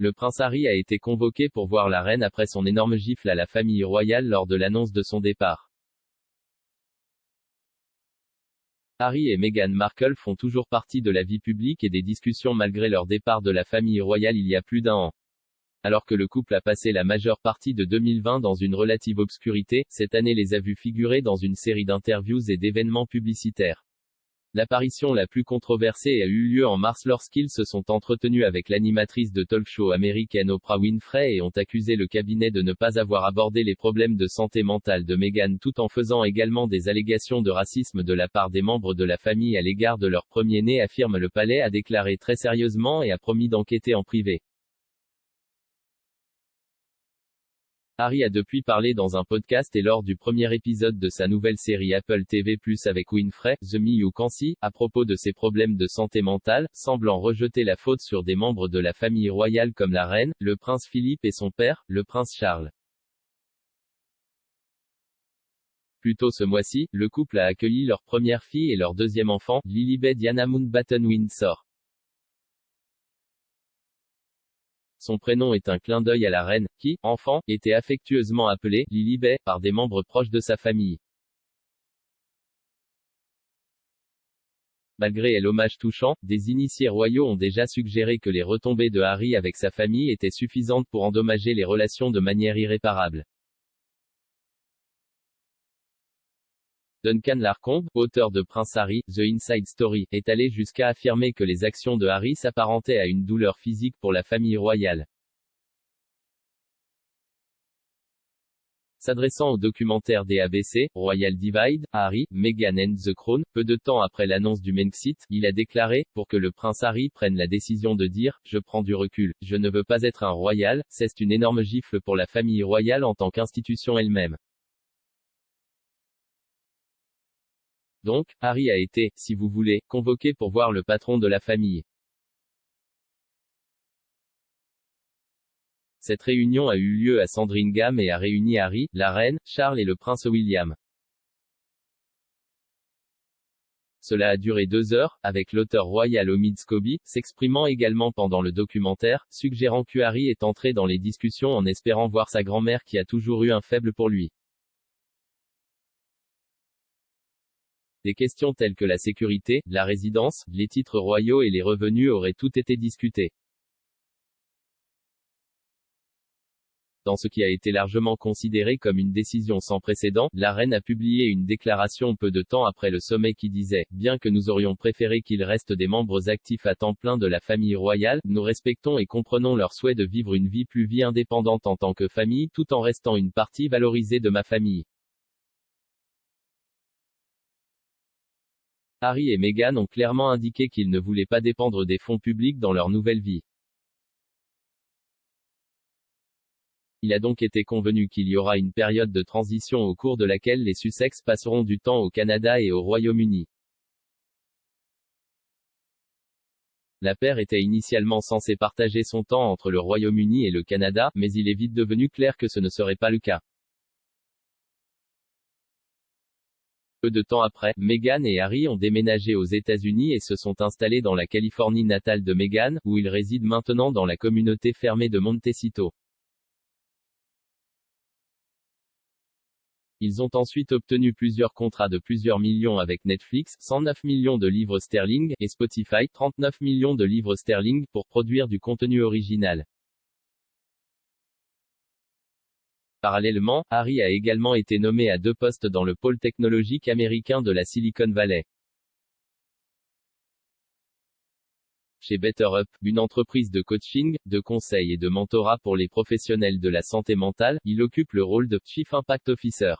Le prince Harry a été convoqué pour voir la reine après son énorme gifle à la famille royale lors de l'annonce de son départ. Harry et Meghan Markle font toujours partie de la vie publique et des discussions malgré leur départ de la famille royale il y a plus d'un an. Alors que le couple a passé la majeure partie de 2020 dans une relative obscurité, cette année les a vus figurer dans une série d'interviews et d'événements publicitaires. L'apparition la plus controversée a eu lieu en mars lorsqu'ils se sont entretenus avec l'animatrice de talk-show américaine Oprah Winfrey et ont accusé le cabinet de ne pas avoir abordé les problèmes de santé mentale de Meghan tout en faisant également des allégations de racisme de la part des membres de la famille à l'égard de leur premier-né, affirme le palais, a déclaré très sérieusement et a promis d'enquêter en privé. Harry a depuis parlé dans un podcast et lors du premier épisode de sa nouvelle série Apple TV+ avec Winfrey, The Me You Can See, à propos de ses problèmes de santé mentale, semblant rejeter la faute sur des membres de la famille royale comme la reine, le prince Philippe et son père, le prince Charles. Plus tôt ce mois-ci, le couple a accueilli leur première fille et leur deuxième enfant, Lilibet Diana Mountbatten-Windsor. Son prénom est un clin d'œil à la reine, qui, enfant, était affectueusement appelée Lilibet par des membres proches de sa famille. Malgré l'hommage touchant, des initiés royaux ont déjà suggéré que les retombées de Harry avec sa famille étaient suffisantes pour endommager les relations de manière irréparable. Duncan Larcombe, auteur de Prince Harry, The Inside Story, est allé jusqu'à affirmer que les actions de Harry s'apparentaient à une douleur physique pour la famille royale. S'adressant au documentaire des ABC, Royal Divide, Harry, Meghan and the Crown, peu de temps après l'annonce du Brexit, il a déclaré, pour que le prince Harry prenne la décision de dire, je prends du recul, je ne veux pas être un royal, c'est une énorme gifle pour la famille royale en tant qu'institution elle-même. Donc, Harry a été, si vous voulez, convoqué pour voir le patron de la famille. Cette réunion a eu lieu à Sandringham et a réuni Harry, la reine, Charles et le prince William. Cela a duré 2 heures, avec l'auteur royal Omid Scobie, s'exprimant également pendant le documentaire, suggérant que Harry est entré dans les discussions en espérant voir sa grand-mère qui a toujours eu un faible pour lui. Des questions telles que la sécurité, la résidence, les titres royaux et les revenus auraient tout été discutés. Dans ce qui a été largement considéré comme une décision sans précédent, la reine a publié une déclaration peu de temps après le sommet qui disait « Bien que nous aurions préféré qu'ils restent des membres actifs à temps plein de la famille royale, nous respectons et comprenons leur souhait de vivre une vie indépendante en tant que famille tout en restant une partie valorisée de ma famille. » Harry et Meghan ont clairement indiqué qu'ils ne voulaient pas dépendre des fonds publics dans leur nouvelle vie. Il a donc été convenu qu'il y aura une période de transition au cours de laquelle les Sussex passeront du temps au Canada et au Royaume-Uni. La paire était initialement censée partager son temps entre le Royaume-Uni et le Canada, mais il est vite devenu clair que ce ne serait pas le cas. Peu de temps après, Meghan et Harry ont déménagé aux États-Unis et se sont installés dans la Californie natale de Meghan, où ils résident maintenant dans la communauté fermée de Montecito. Ils ont ensuite obtenu plusieurs contrats de plusieurs millions avec Netflix, 109 millions de livres sterling, et Spotify, 39 millions de livres sterling, pour produire du contenu original. Parallèlement, Harry a également été nommé à 2 postes dans le pôle technologique américain de la Silicon Valley. Chez BetterUp, une entreprise de coaching, de conseil et de mentorat pour les professionnels de la santé mentale, il occupe le rôle de Chief Impact Officer.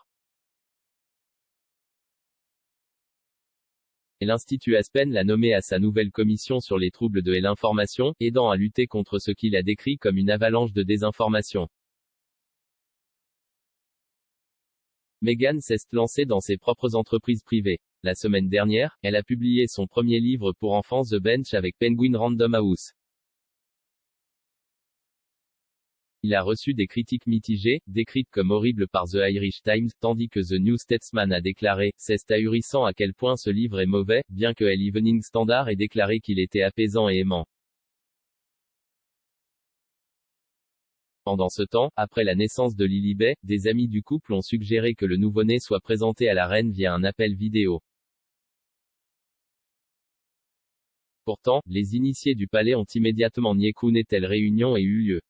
Et l'Institut Aspen l'a nommé à sa nouvelle commission sur les troubles de l'information, aidant à lutter contre ce qu'il a décrit comme une avalanche de désinformation. Meghan s'est lancée dans ses propres entreprises privées. La semaine dernière, elle a publié son premier livre pour enfants The Bench avec Penguin Random House. Il a reçu des critiques mitigées, décrites comme horribles par The Irish Times, tandis que The New Statesman a déclaré « C'est ahurissant à quel point ce livre est mauvais », bien que l'Evening Standard ait déclaré qu'il était apaisant et aimant. Pendant ce temps, après la naissance de Lilibet, des amis du couple ont suggéré que le nouveau-né soit présenté à la reine via un appel vidéo. Pourtant, les initiés du palais ont immédiatement nié qu'une telle réunion ait eu lieu.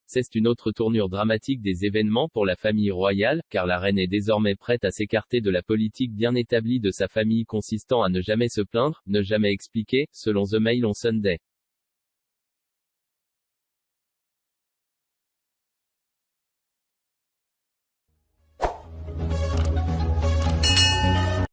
C'est une autre tournure dramatique des événements pour la famille royale, car la reine est désormais prête à s'écarter de la politique bien établie de sa famille consistant à ne jamais se plaindre, ne jamais expliquer, selon The Mail on Sunday.